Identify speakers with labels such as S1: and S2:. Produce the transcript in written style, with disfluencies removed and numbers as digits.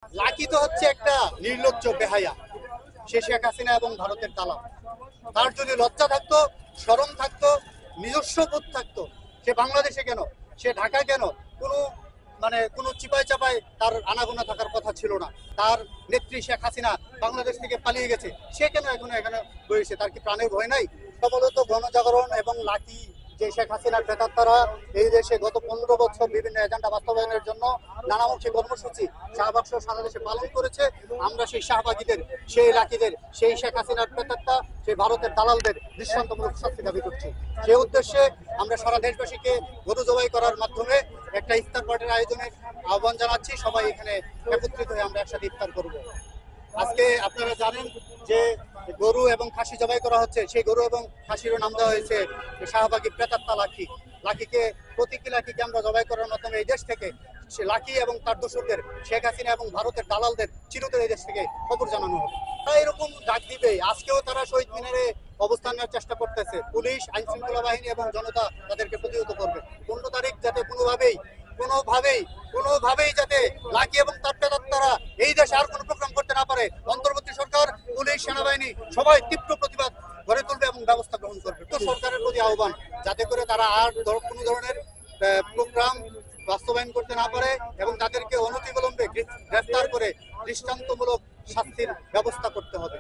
S1: Lucky তো হচ্ছে একটা নির্লজ্জ বেহায়া। সে শেখ হাসিনা এবং ভারতের দালাল। তার যদি লজ্জা থাকতো, শরম থাকতো, নিজস্ব বোধ থাকতো, সে বাংলাদেশে কেন, সে ঢাকা কেন, কোনো কোনো চিপায় চাপায় তার আনাগোনা থাকার কথা ছিল না। তার নেত্রী শেখ হাসিনা বাংলাদেশ থেকে পালিয়ে গেছে, সে কেন এখনো এখানে রয়েছে? তার কি প্রাণের ভয় নাই? সম্ভবত গণজাগরণ এবং লাকি যে শেখ হাসিনার প্রেতাত্মারা এই দেশে গত 15 বছর বিভিন্ন এজেন্ডা বাস্তবায়নের জন্য নানামুখী কর্মসূচি শাহবাগ সহ সারা দেশে পালন করেছে। আমরা সেই শাহবাগীদের, সেই লাকিদের, সেই শেখ হাসিনার প্রেতাত্মা, সেই ভারতের দালালদের দৃষ্টান্তমূলক শাস্তি দাবি করছি। সেই উদ্দেশ্যে আমরা সারা দেশবাসীকে গরু জবাই করার মাধ্যমে একটা ইফতার পার্টির আয়োজনের আহ্বান জানাচ্ছি। সবাই এখানে একত্রিত হয়ে আমরা একসাথে ইফতার করব। আজকে আপনারা জানেন যে গরু এবং খাসি জবাই করা হচ্ছে। সেই গরু এবং খাসিরও নাম দেওয়া হয়েছে শাহবাগী প্রেতাত্মা লাকি। লাকিকে, প্রতীকী লাকিকে আমরা জবাই করার মাধ্যমে এই দেশ থেকে সে লাকি এবং তার দোসরদের, শেখ হাসিনা এবং ভারতের দালালদের চিরতরে এই দেশ থেকে খবর জানানো হবে। তারা এরকম ডাক দিবে। আজকেও তারা শহীদ মিনারে অবস্থান নেওয়ার চেষ্টা করতেছে। পুলিশ, আইন শৃঙ্খলা বাহিনী এবং জনতা তাদেরকে প্রতিহত করবে। 15 তারিখ যাতে কোনোভাবেই যাতে লাকি এবং তার প্রেতাত্মারা এই দেশে আর কোনো প্রোগ্রাম করতে না পারে, অন্তর্বর্তী সরকার, পুলিশ, সেনাবাহিনী সবাই তীব্র প্রতিবাদ গড়ে তুলবে এবং ব্যবস্থা গ্রহণ করবে। তো সরকারের প্রতি আহ্বান, যাতে করে তারা আর কোনো ধরনের প্রোগ্রাম বাস্তবায়ন করতে না পারে এবং তাদেরকে অনতিবিলম্বে গ্রেফতার করে দৃষ্টান্তমূলক শাস্তির ব্যবস্থা করতে হবে।